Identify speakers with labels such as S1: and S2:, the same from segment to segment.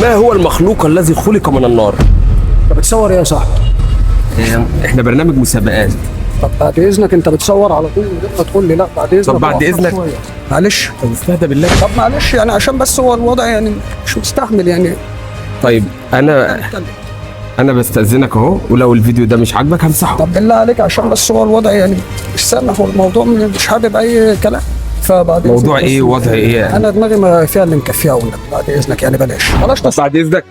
S1: ما هو المخلوق الذي خلق من النار؟
S2: انت بتصور ايه يا صاحبي؟
S1: احنا برنامج مسابقات.
S2: طب بعد اذنك انت بتصور على طول من غير ما تقول لي لا بعد اذنك.
S1: طب بعد اذنك
S2: معلش.
S1: طب استهدى بالله.
S2: طب معلش يعني عشان بس هو الوضع يعني مش مستحمل يعني.
S1: طيب انا بستأذنك اهو، ولو الفيديو ده مش عاجبك همسحه.
S2: طب بالله عليك عشان بس هو الوضع يعني مش سامح والموضوع مش حابب اي كلام. فبعد
S1: موضوع ايه؟ وضع ايه؟
S2: انا دماغي ما فيها اللي مكفيها والنبي بعد اذنك يعني بلاش بلاش.
S1: بس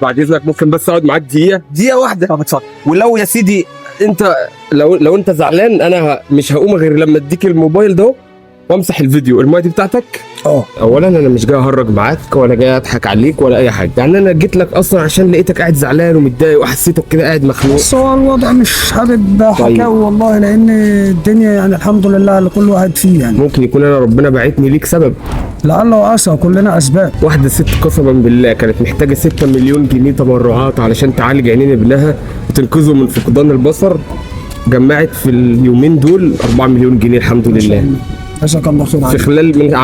S1: بعد اذنك ممكن بس اقعد معاك دقيقه واحده.
S2: طب اتفضل.
S1: ولو يا سيدي انت لو انت زعلان انا مش هقوم غير لما اديك الموبايل ده وامسح الفيديو. المايه دي بتاعتك. اولا انا مش جاي اهرج معاك ولا جاي اضحك عليك ولا اي حاجه، يعني انا جيت لك اصلا عشان لقيتك قاعد زعلان ومتضايق وحسيتك كده قاعد مخنوق.
S2: بس هو الوضع مش حابب حكاوي والله، لان الدنيا يعني الحمد لله اللي كل واحد فيه يعني.
S1: ممكن يكون انا ربنا باعتني ليك سبب.
S2: لعل وعسى كلنا اسباب.
S1: واحده ست قسما بالله كانت محتاجه 6 مليون جنيه تبرعات علشان تعالج عينين ابنها وتنقذه من فقدان البصر، جمعت في اليومين دول 4 مليون جنيه الحمد لله.
S2: جزاك الله خير
S1: في خلال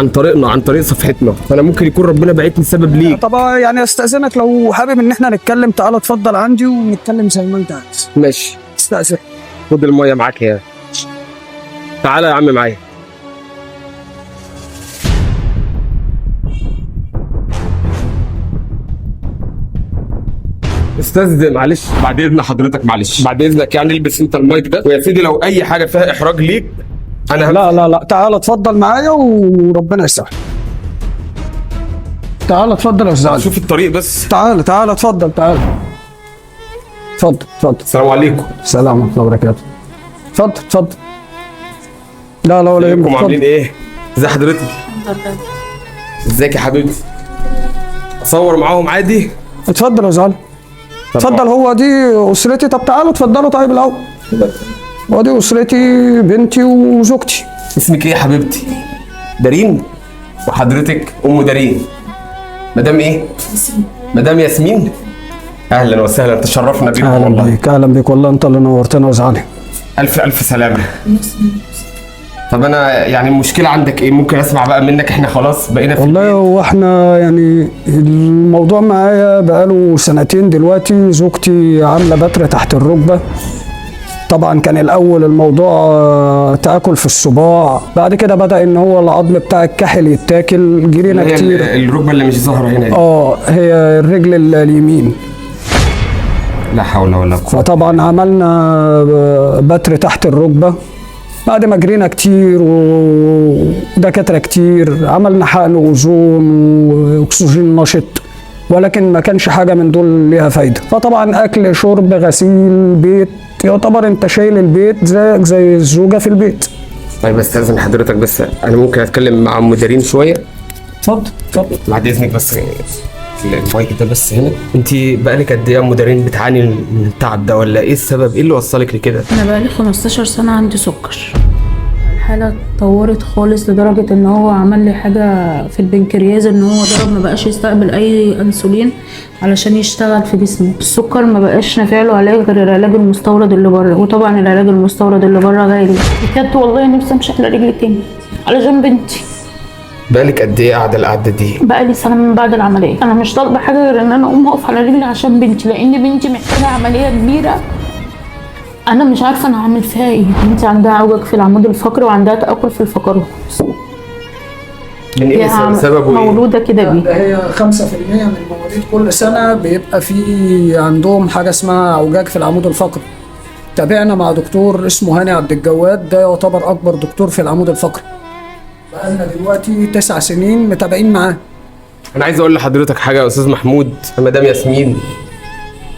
S1: عن طريق صفحتنا، فانا ممكن يكون ربنا باعتني سبب ليك.
S2: طبعا يعني استاذنك لو حابب ان احنا نتكلم تعالى اتفضل عندي ونتكلم زي ما انت عايز.
S1: ماشي.
S2: استاذن.
S1: خد الميه معاك يا. تعالى يا عم معايا. استاذ معلش بعد اذن حضرتك، معلش بعد اذنك يعني البس انت المايك ده، ويا سيدي لو اي حاجه فيها احراج ليك انا
S2: لا تعالى اتفضل معايا وربنا يسهل. تعالى اتفضل يا استاذ.
S1: شوف الطريق بس.
S2: تعالى اتفضل تعالى. اتفضل.
S1: السلام عليكم.
S2: السلام ورحمه الله وبركاته. اتفضل. لا ولا يهمك.
S1: ازيكم عاملين ايه؟ ازي حضرتك؟ ازيك يا حبيبتي؟ اصور معاهم عادي؟
S2: اتفضل يا زعل. اتفضل. هو دي اسرتي. طب تعالوا اتفضلوا. طيب الاول ودي اسرتي، بنتي وزوجتي.
S1: اسمك ايه يا حبيبتي؟ دارين. وحضرتك ام دارين. مدام ايه؟ مدام ياسمين. اهلا وسهلا تشرفنا بيك والله.
S2: اهلا بيك والله، انت اللي نورتنا يا زعلي.
S1: الف سلامه. طب انا يعني المشكله عندك ايه؟ ممكن اسمع بقى منك، احنا خلاص بقينا في
S2: والله واحنا يعني الموضوع معايا بقاله سنتين دلوقتي. زوجتي عامله بتر تحت الركبه. طبعا كان الاول الموضوع تاكل في الصباع، بعد كده بدا ان هو العظم بتاع الكحل يتاكل. جرينا كتير.
S1: الركبه اللي مش ظاهره هنا دي.
S2: هي الرجل اليمين.
S1: لا حول ولا قوه.
S2: فطبعا عملنا بتر تحت الركبه بعد ما جرينا كتير ودكاتره كتير. عملنا حقن اوزون واكسجين نشط، ولكن ما كانش حاجه من دول ليها فايده. فطبعا اكل شرب غسيل بيت، يعتبر انت شايل البيت زيك زي الزوجه في البيت.
S1: طيب استاذن حضرتك بس انا ممكن اتكلم مع ام دارين شويه؟
S2: اتفضل.
S1: بعد اذنك بس المايك ده بس هنا. انت بقالك قد ايه يا ام دارين بتعاني من التعب ده، ولا ايه السبب؟ ايه اللي وصلك لكده؟
S3: انا بقالي 15 سنه عندي سكر. الحاله اتطورت خالص لدرجه ان هو عمل لي حاجه في البنكرياس، ان هو ضرب ما بقاش يستقبل اي انسولين علشان يشتغل في جسمه. السكر ما بقاش نافع له علاج غير العلاج المستورد اللي بره، وطبعا العلاج المستورد اللي بره غالي. بجد والله نفسي امشي على رجلي تاني علشان بنتي.
S1: بقالك قد ايه قاعده القعده دي؟
S3: بقالي سنه من بعد العمليه. انا مش طالبه حاجه غير ان انا اقوم اقف على رجلي عشان بنتي، لان بنتي محتاجه عمليه كبيره. انا مش عارفه انا هعمل فيها ايه. بنتي عندها عوجة في العمود الفقري وعندها تاكل في الفقرات.
S1: من ايه سببه؟
S3: مولوده كده بيه.
S2: هي 5% من المواليد كل سنه بيبقى في عندهم حاجه اسمها اعوجاج في العمود الفقري. تابعنا مع دكتور اسمه هاني عبد الجواد، ده يعتبر اكبر دكتور في العمود الفقري. بقالنا دلوقتي 9 سنين متابعين معاه.
S1: انا عايز اقول لحضرتك حاجه يا استاذ محمود. مدام ياسمين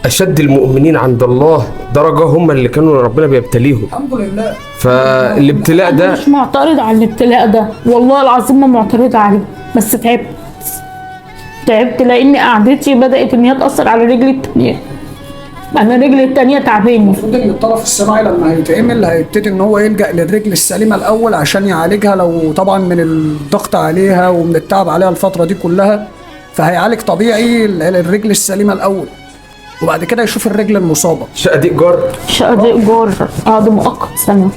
S1: اشد المؤمنين عند الله درجه هم اللي كانوا ربنا بيبتليهم.
S2: الحمد لله.
S1: فالابتلاء ده
S3: أنا مش معترض على الابتلاء ده، والله العظيم ما معترض عليه، بس تعبت لان قعدتي بدات ان هي تاثر على رجلي التانيه. انا رجلي التانيه تعباني.
S2: المفروض ان الطرف الصناعي لما هيتعمل هيبتدي ان هو يلجا للرجل السليمه الاول عشان يعالجها، لو طبعا من الضغط عليها ومن التعب عليها الفتره دي كلها، فهيعالج طبيعي الرجل السليمه الاول وبعد كده يشوف الرجل المصابه.
S1: شقه دي ايجار؟
S3: شقه دي ايجار قعد مؤقت سنه.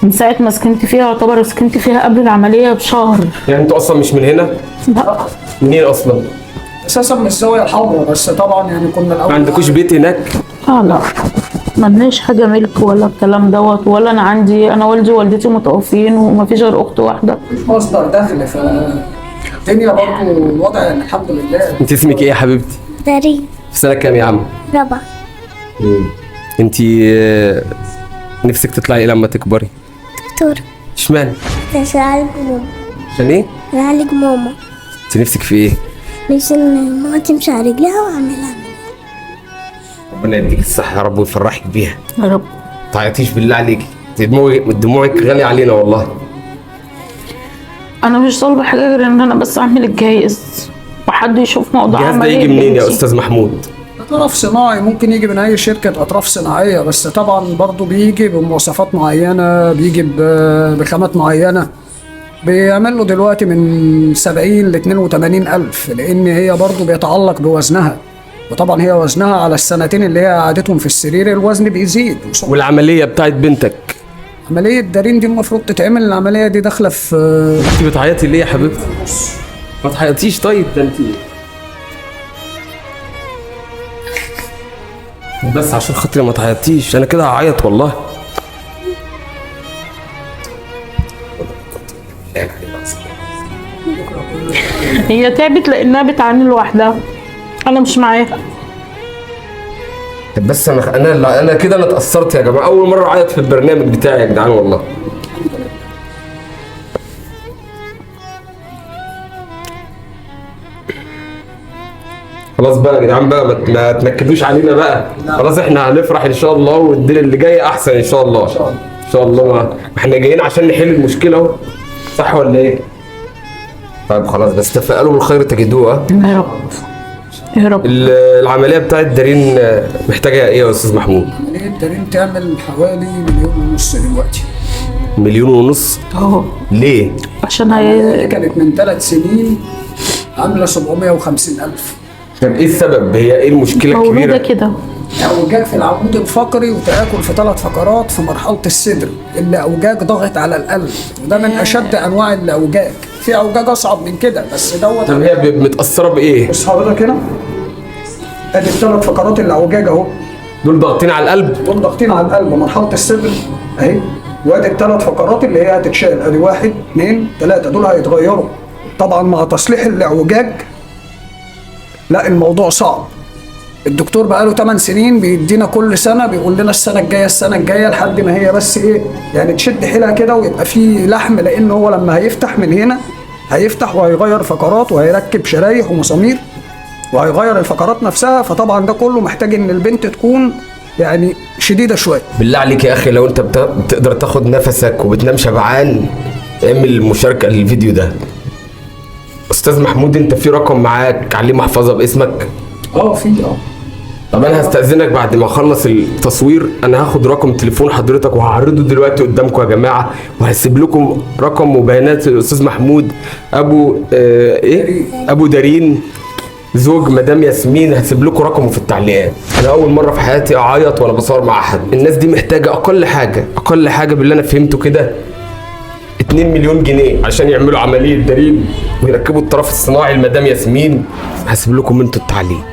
S3: من ساعه ما سكنت فيها، يعتبر سكنت فيها قبل العمليه بشهر.
S1: يعني انتوا اصلا مش من هنا؟
S3: لا.
S1: منين اصلا؟
S2: اساسا من الزاويه الحمراء، بس طبعا يعني كنا الاول
S1: ما عندكوش بيت هناك؟
S3: لا ملناش حاجة ملك ولا الكلام دوت، ولا أنا عندي، أنا والدي ووالدتي متوفين ومفيش غير أخت واحدة.
S2: مصدر دخل، فالدنيا برضه الوضع يعني الحمد لله.
S1: انت اسمك ايه يا حبيبتي؟
S4: دارين.
S1: في سنه كام يا عم؟
S4: رابعة.
S1: انت نفسك تطلعي ايه لما تكبري؟
S4: دكتورة.
S1: اشمعنى؟
S4: عشان أعالج ماما.
S1: عشان ايه؟
S4: أعالج ماما.
S1: انت نفسك في ايه؟
S4: نفسي إن ماما تمشي على رجلها وأعملها.
S1: ربنا يديك الصحه يا رب ويفرحك بيها.
S3: يا رب.
S1: ما تعيطيش بالله عليكي، دموعك غاليه علينا والله.
S3: أنا مش طالبة حاجة غير إن أنا بس أعمل الجهاز وحد يشوف موضوع
S1: الجهاز ده
S3: عملية
S1: يجي منين يا
S3: بنتي.
S1: استاذ محمود؟
S2: اطراف صناعي، ممكن يجي من اي شركه اطراف صناعيه، بس طبعا برضو بيجي بمواصفات معينه، بيجي بخامات معينه. بيعمل له دلوقتي من 70 ل 82 الف، لان هي برضو بيتعلق بوزنها، وطبعا هي وزنها على السنتين اللي هي قعدتهم في السرير الوزن بيزيد.
S1: والعمليه بتاعت بنتك؟
S2: عمليه دارين دي المفروض تتعمل، العمليه دي داخله في
S1: انت بتعيطي ليه يا حبيبتي؟ ما تعيطيش طيب، ده انت بس عشان خاطري ما تعيطيش، انا كده هعيط والله.
S3: هي تعبت لأنها بتعاني لوحدها، أنا مش معاها.
S1: بس انا كده انا اتأثرت يا جماعه، اول مره اعيط في البرنامج بتاعي يا جدعان والله. خلاص بقى يا جدعان بقى، ما تنكدوش علينا بقى. خلاص احنا هنفرح ان شاء الله، والدنيا اللي جايه احسن ان شاء الله. ان شاء الله. ما احنا جايين عشان نحل المشكله اهو، صح ولا ايه؟ طيب خلاص، بس تفائلوا بالخير تجدوه.
S3: يا رب يا رب.
S1: العمليه بتاعت دارين محتاجه ايه يا استاذ محمود؟
S2: عمليه دارين تعمل حوالي 1.5 مليون دلوقتي.
S1: 1.5 مليون؟
S3: اهو.
S1: ليه؟
S3: عشان
S2: هي كانت من 3 سنين عامله 750 الف.
S1: طب ايه السبب؟ هي ايه المشكله
S3: مولودة
S1: الكبيره؟
S3: كده.
S2: اعوجاج في العمود الفقري وتآكل في 3 فقرات في مرحله الصدر، اللي اعوجاج ضاغط على القلب، وده من اشد انواع الاعوجاج. في اعوجاج اصعب من كده بس دوت.
S1: طب هي متاثره بايه؟
S2: بص حضرتك هنا، ادي ال3 فقرات الاعوجاج اهو،
S1: دول ضاغطين على القلب؟
S2: دول ضاغطين على القلب مرحله الصدر اهي، وادي ال3 فقرات اللي هي هتتشال، ادي 1 2 3، دول هيتغيروا طبعا مع تصليح الاعوجاج. لا الموضوع صعب. الدكتور بقاله 8 سنين بيدينا كل سنه، بيقول لنا السنه الجايه لحد ما هي بس ايه يعني تشد حيلها كده ويبقى في لحم، لان هو لما هيفتح من هنا هيفتح وهيغير فقرات وهيركب شرايح ومسامير وهيغير الفقرات نفسها، فطبعا ده كله محتاج ان البنت تكون يعني شديده شويه.
S1: بالله عليك يا اخي، لو انت بتقدر تاخد نفسك وبتنام شبعان، اعمل مشاركه للفيديو ده. استاذ محمود، انت في رقم معاك عليه محفظه باسمك؟
S2: في
S1: طب انا هستأذنك بعد ما اخلص التصوير، انا هاخد رقم تليفون حضرتك وهعرضه دلوقتي قدامكم يا جماعه، وهسيب لكم رقم وبيانات الاستاذ محمود ابو ابو دارين زوج مدام ياسمين. هسيب لكم رقمه في التعليقات. انا اول مره في حياتي اعيط وانا بصور مع حد. الناس دي محتاجه اقل حاجه باللي انا فهمته كده 2 مليون جنيه عشان يعملوا عمليه دارين ويركبوا الطرف الصناعي لمدام ياسمين. هسيب لكم انتوا التعليق.